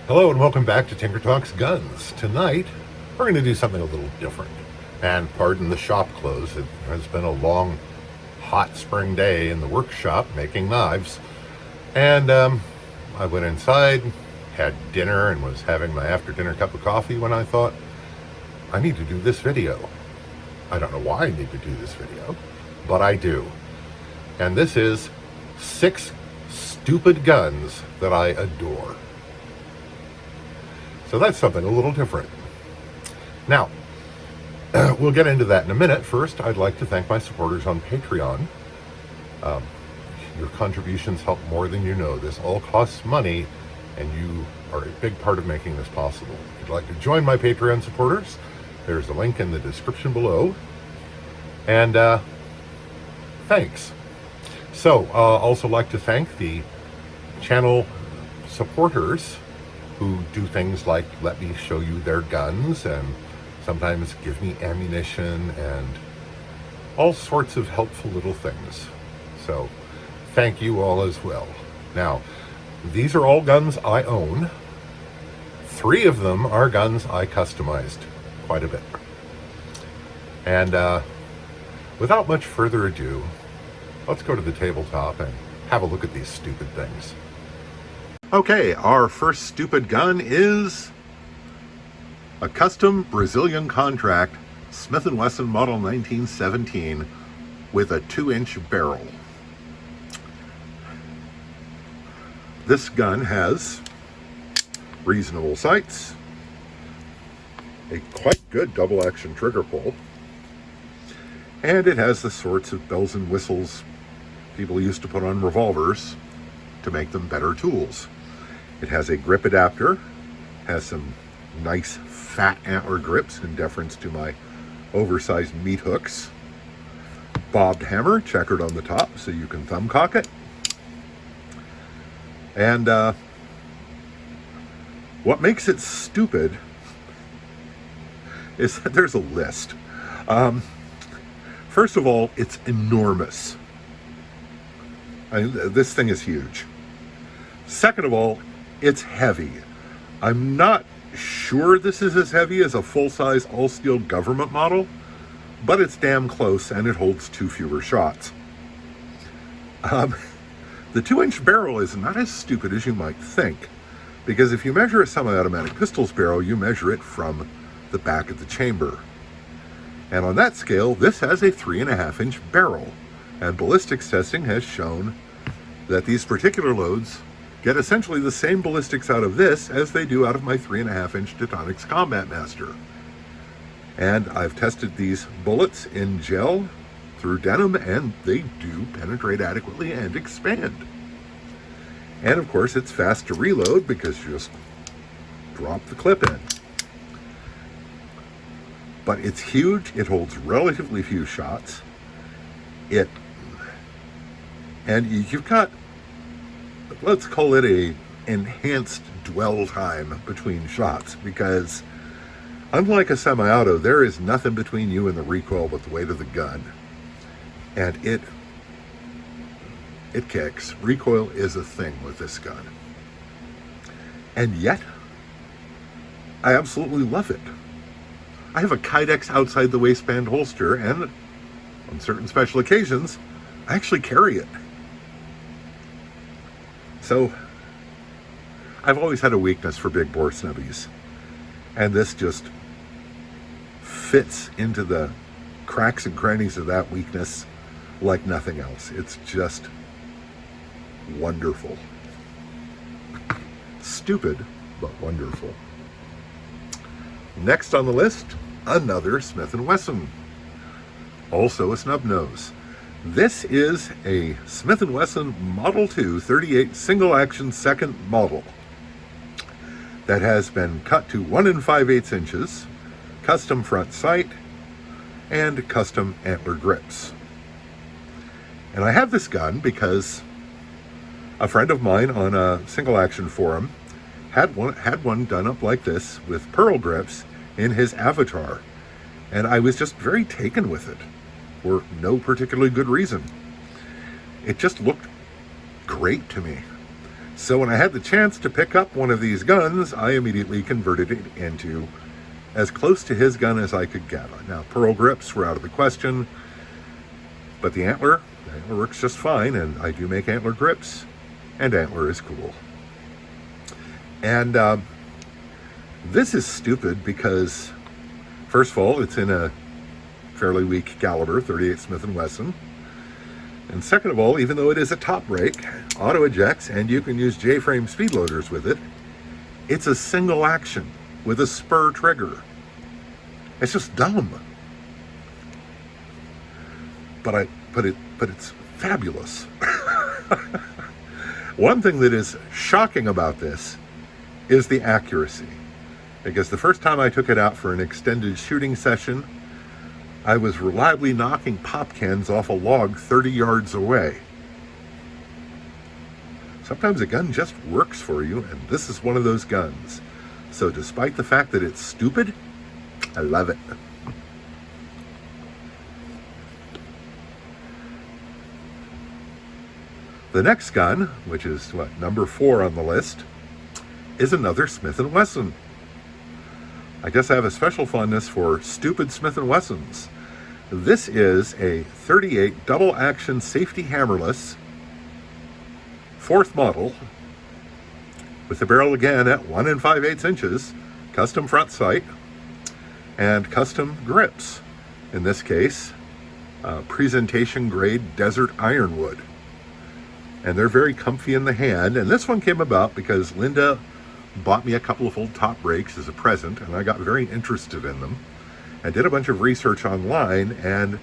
Hello and welcome back to Tinker Talks Guns. Tonight, we're going to do something a little different. And pardon the shop close, it has been a long, hot spring day in the workshop making knives. And I went inside, had dinner, and was having my after-dinner cup of coffee when I thought, I need to do this video. I don't know why I need to do this video, but I do. And this is 6 stupid guns that I adore. So that's something a little different. Now, we'll get into that in a minute. First, I'd like to thank my supporters on Patreon. Your contributions help more than you know. This all costs money, and you are a big part of making this possible. If you'd like to join my Patreon supporters, there's a link in the description below. And thanks. So, also like to thank the channel supporters who do things like let me show you their guns and sometimes give me ammunition and all sorts of helpful little things. So thank you all as well. Now, these are all guns I own. 3 of them are guns I customized quite a bit. And without much further ado, let's go to the tabletop and have a look at these stupid things. Okay, our first stupid gun is a custom Brazilian contract Smith & Wesson model 1917 with a 2-inch barrel. This gun has reasonable sights, a quite good double action trigger pull, and it has the sorts of bells and whistles people used to put on revolvers to make them better tools. It has a grip adapter, has some nice fat antler grips in deference to my oversized meat hooks, bobbed hammer checkered on the top so you can thumb cock it, and what makes it stupid is that there's a list. First of all, it's enormous. This thing is huge. Second of all, it's heavy. I'm not sure this is as heavy as a full-size all-steel government model, but it's damn close and it holds 2 fewer shots. The 2-inch barrel is not as stupid as you might think, because if you measure a semi-automatic pistol's barrel, you measure it from the back of the chamber. And on that scale, this has a 3.5-inch barrel, and ballistics testing has shown that these particular loads get essentially the same ballistics out of this as they do out of my 3.5-inch Teutonix Combat Master. And I've tested these bullets in gel through denim, and they do penetrate adequately and expand. And of course, it's fast to reload because you just drop the clip in. But it's huge, it holds relatively few shots. And you've got, let's call it a enhanced dwell time between shots, because unlike a semi-auto, there is nothing between you and the recoil but the weight of the gun. And it kicks. Recoil is a thing with this gun. And yet, I absolutely love it. I have a Kydex outside the waistband holster, and on certain special occasions, I actually carry it. So, I've always had a weakness for big bore snubbies, and this just fits into the cracks and crannies of that weakness like nothing else. It's just wonderful. Stupid, but wonderful. Next on the list, another Smith & Wesson, also a snub nose. This is a Smith & Wesson Model 2 38 single action second model that has been cut to 1 5/8 inches, custom front sight, and custom antler grips. And I have this gun because a friend of mine on a single action forum had one done up like this with pearl grips in his avatar, and I was just very taken with it for no particularly good reason. It just looked great to me. So when I had the chance to pick up one of these guns, I immediately converted it into as close to his gun as I could get. Now, pearl grips were out of the question, but the antler works just fine, and I do make antler grips, and antler is cool. And this is stupid because, first of all, it's in a fairly weak caliber, 38 Smith & Wesson. And second of all, even though it is a top brake, auto ejects, and you can use J-frame speed loaders with it, it's a single action with a spur trigger. It's just dumb. But it's fabulous. One thing that is shocking about this is the accuracy. Because the first time I took it out for an extended shooting session, I was reliably knocking pop cans off a log 30 yards away. Sometimes a gun just works for you, and this is one of those guns. So despite the fact that it's stupid, I love it. The next gun, which is number 4 on the list, is another Smith & Wesson. I guess I have a special fondness for stupid Smith & Wessons. This is a 38 double action safety hammerless, 4th model, with the barrel again at 1 5/8 inches, custom front sight, and custom grips. In this case, presentation grade desert ironwood. And they're very comfy in the hand. And this one came about because Linda bought me a couple of old top brakes as a present, and I got very interested in them. I did a bunch of research online and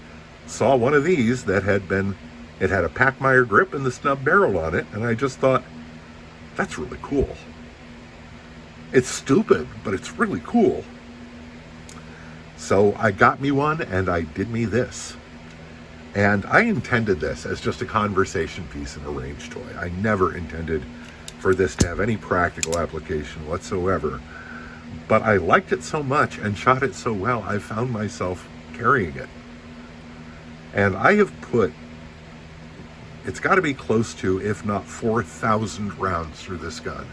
saw one of these that had a Packmeyer grip and the snub barrel on it, and I just thought, that's really cool. It's stupid, but it's really cool. So I got me one, and I did me this. And I intended this as just a conversation piece in a range toy. I never intended for this to have any practical application whatsoever. But I liked it so much and shot it so well, I found myself carrying it. And I have put, it's got to be close to, if not 4,000 rounds through this gun.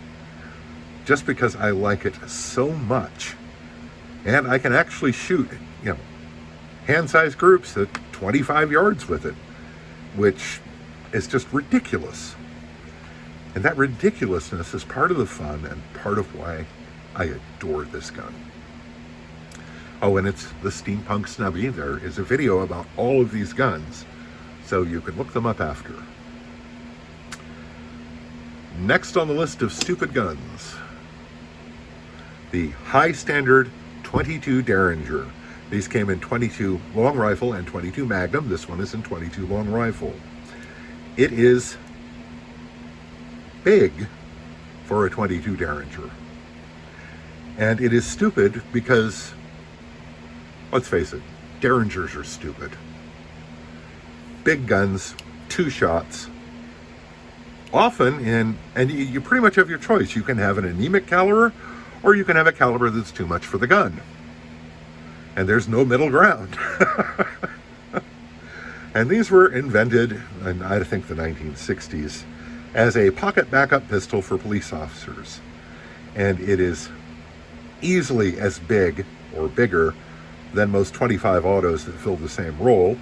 Just because I like it so much. And I can actually shoot, hand-sized groups at 25 yards with it, which is just ridiculous. And that ridiculousness is part of the fun and part of why I adore this gun. Oh, and it's the Steampunk Snubby. There is a video about all of these guns, so you can look them up after. Next on the list of stupid guns, the high standard 22 Derringer. These came in 22 long rifle and 22 Magnum. This one is in 22 long rifle. It is big for a 22 Derringer. And it is stupid because, let's face it, Derringers are stupid. Big guns, 2 shots. Often and you pretty much have your choice. You can have an anemic caliber, or you can have a caliber that's too much for the gun. And there's no middle ground. And these were invented in, I think, the 1960s as a pocket backup pistol for police officers. And it is easily as big or bigger than most 25 autos that fill the same role.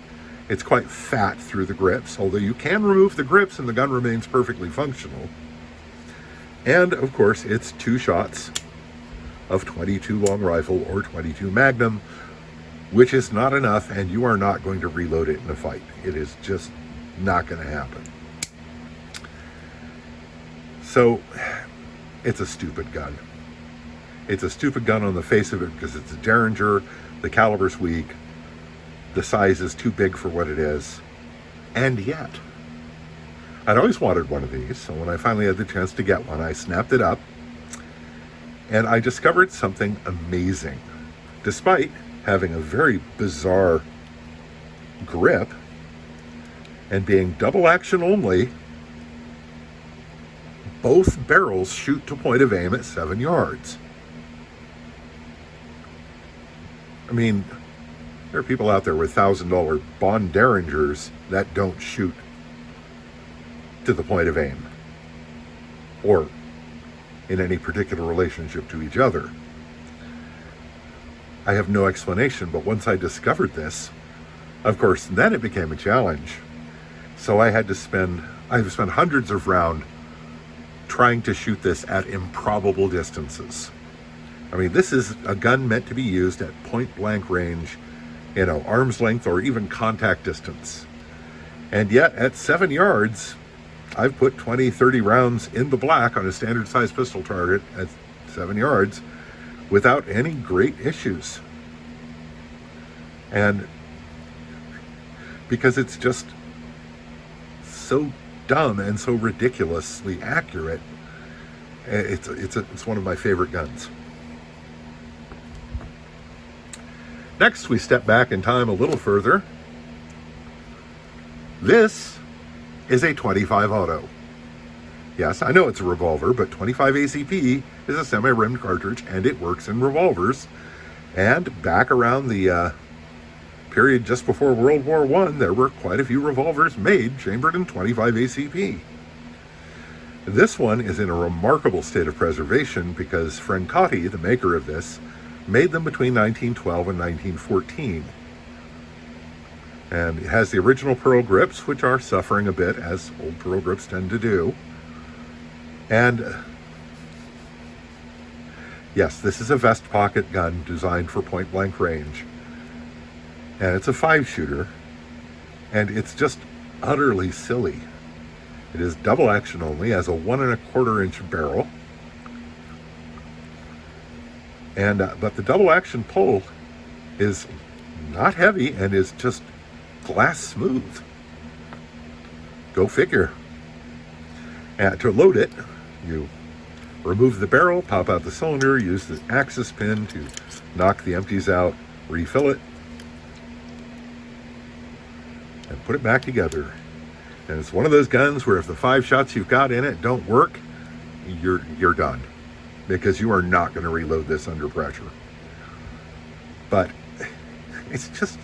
It's quite fat through the grips, although you can remove the grips and the gun remains perfectly functional. And of course, it's 2 shots of 22 long rifle or 22 Magnum, which is not enough, and you are not going to reload it in a fight. It is just not going to happen. So it's a stupid gun. It's a stupid gun on the face of it because it's a Derringer, the caliber's weak, the size is too big for what it is, and yet, I'd always wanted one of these, so when I finally had the chance to get one, I snapped it up, and I discovered something amazing. Despite having a very bizarre grip and being double action only, both barrels shoot to point of aim at 7 yards. I mean, there are people out there with $1,000 Bond Derringers that don't shoot to the point of aim. or in any particular relationship to each other. I have no explanation, but once I discovered this, of course, then it became a challenge. So I've spent hundreds of rounds trying to shoot this at improbable distances. I mean, this is a gun meant to be used at point blank range, arm's length or even contact distance. And yet at 7 yards, I've put 20, 30 rounds in the black on a standard size pistol target at 7 yards without any great issues. And because it's just so dumb and so ridiculously accurate, it's one of my favorite guns. Next, we step back in time a little further. This is a .25 auto. Yes, I know it's a revolver, but .25 ACP is a semi-rimmed cartridge, and it works in revolvers. And back around the period just before World War I, there were quite a few revolvers made chambered in .25 ACP. This one is in a remarkable state of preservation because Francati, the maker of this, made them between 1912 and 1914. And it has the original pearl grips, which are suffering a bit, as old pearl grips tend to do. And yes, this is a vest pocket gun designed for point blank range. And it's a 5-shooter, and it's just utterly silly. It is double action only, has a 1 1/4 inch barrel. And but the double action pull is not heavy and is just glass smooth. Go figure. And to load it, you remove the barrel, pop out the cylinder, use the axis pin to knock the empties out, refill it, and put it back together. And it's one of those guns where if the 5 shots you've got in it don't work, you're done, because you are not going to reload this under pressure. But it's just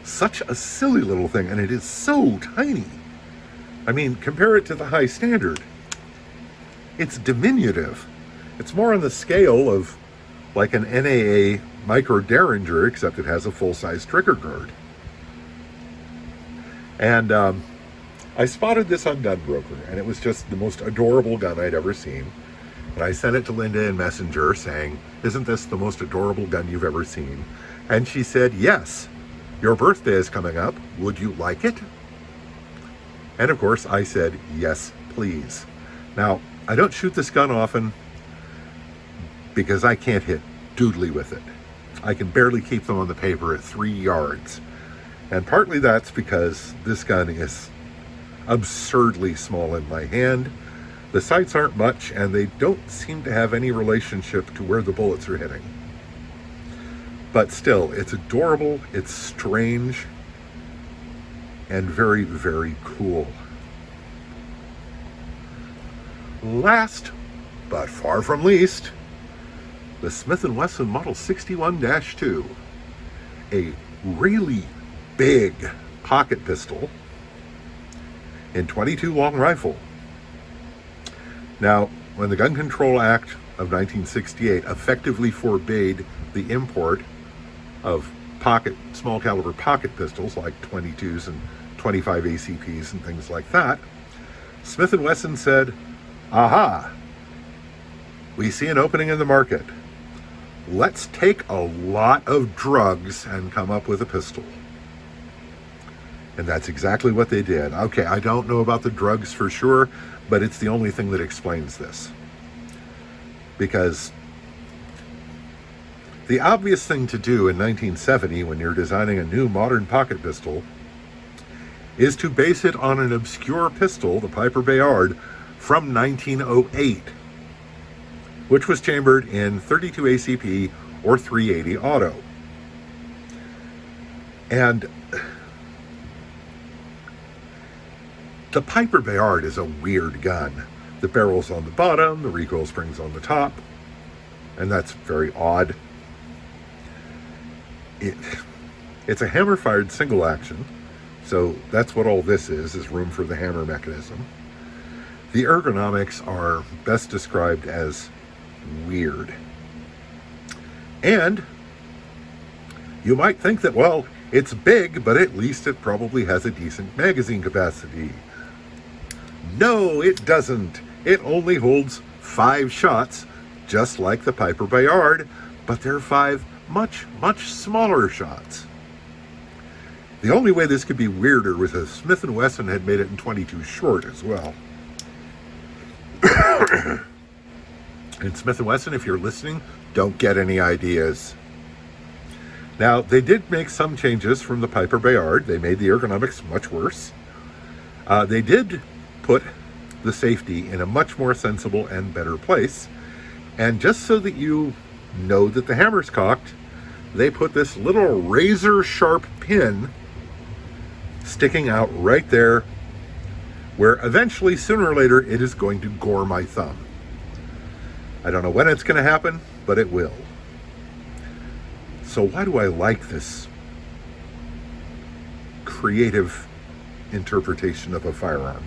such a silly little thing, and it is so tiny. I mean, compare it to the high standard. It's diminutive. It's more on the scale of like an NAA micro Derringer, except it has a full-size trigger guard. And I spotted this on Gunbroker, and it was just the most adorable gun I'd ever seen. And I sent it to Linda in Messenger saying, "Isn't this the most adorable gun you've ever seen?" And she said, "Yes, your birthday is coming up. Would you like it?" And of course I said, "Yes, please." Now, I don't shoot this gun often because I can't hit doodly with it. I can barely keep them on the paper at 3 yards. And partly that's because this gun is absurdly small in my hand. The sights aren't much, and they don't seem to have any relationship to where the bullets are hitting. But still, it's adorable, it's strange, and very, very cool. Last, but far from least, the Smith & Wesson Model 61-2, a really big pocket pistol in .22 long rifle. Now, when the Gun Control Act of 1968 effectively forbade the import of small caliber pocket pistols like .22s and .25 ACPs and things like that, Smith & Wesson said, "Aha, we see an opening in the market. Let's take a lot of drugs and come up with a pistol." And that's exactly what they did. Okay, I don't know about the drugs for sure, but it's the only thing that explains this. Because the obvious thing to do in 1970 when you're designing a new modern pocket pistol is to base it on an obscure pistol, the Piper Bayard, from 1908, which was chambered in .32 ACP or .380 auto. And the Piper Bayard is a weird gun. The barrel's on the bottom, the recoil spring's on the top, and that's very odd. It's a hammer-fired single action, so that's what all this is room for the hammer mechanism. The ergonomics are best described as weird. And you might think that, well, it's big, but at least it probably has a decent magazine capacity. No, it doesn't. It only holds 5 shots, just like the Piper Bayard, but they're 5 much, much smaller shots. The only way this could be weirder was if Smith & Wesson had made it in 22 short as well. And Smith & Wesson, if you're listening, don't get any ideas. Now, they did make some changes from the Piper Bayard. They made the ergonomics much worse. They did put the safety in a much more sensible and better place. And just so that you know that the hammer's cocked, they put this little razor sharp pin sticking out right there, where eventually, sooner or later, it is going to gore my thumb. I don't know when it's going to happen, but it will. So why do I like this creative interpretation of a firearm?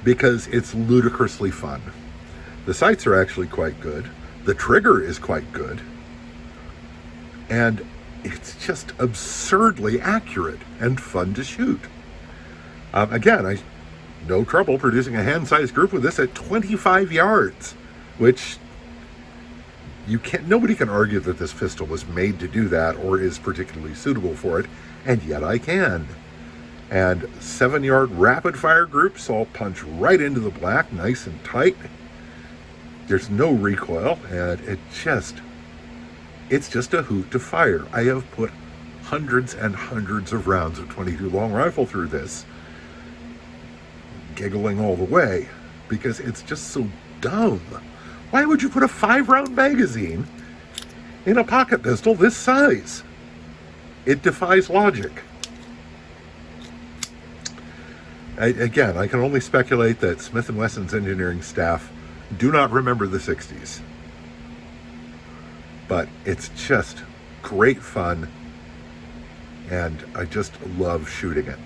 Because it's ludicrously fun. The sights are actually quite good. The trigger is quite good. And it's just absurdly accurate and fun to shoot. Again, I no trouble producing a hand-sized group with this at 25 yards, which nobody can argue that this pistol was made to do that or is particularly suitable for it, and yet I can. And 7-yard rapid-fire groups all punch right into the black, nice and tight. There's no recoil, and it's just a hoot to fire. I have put hundreds and hundreds of rounds of .22 long rifle through this, giggling all the way, because it's just so dumb. Why would you put a 5-round magazine in a pocket pistol this size? It defies logic. I can only speculate that Smith & Wesson's engineering staff do not remember the 60s. But it's just great fun, and I just love shooting it.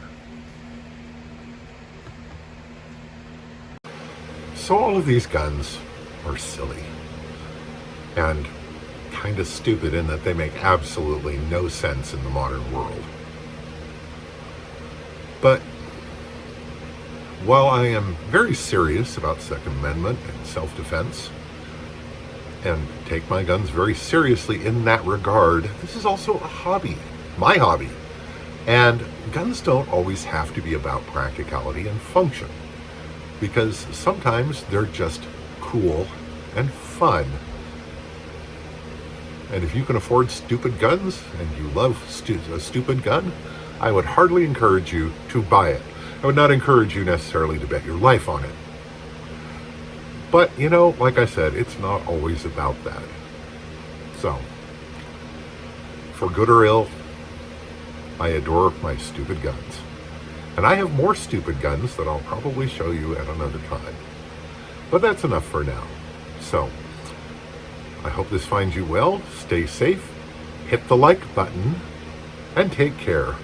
So all of these guns are silly and kind of stupid in that they make absolutely no sense in the modern world. But while I am very serious about Second Amendment and self-defense, and take my guns very seriously in that regard, this is also a hobby, my hobby. And guns don't always have to be about practicality and function, because sometimes they're just cool and fun. And if you can afford stupid guns and you love a stupid gun, I would hardly encourage you to buy it. I would not encourage you necessarily to bet your life on it. But, like I said, it's not always about that. So, for good or ill, I adore my stupid guns. And I have more stupid guns that I'll probably show you at another time. But that's enough for now. So, I hope this finds you well. Stay safe, hit the like button, and take care.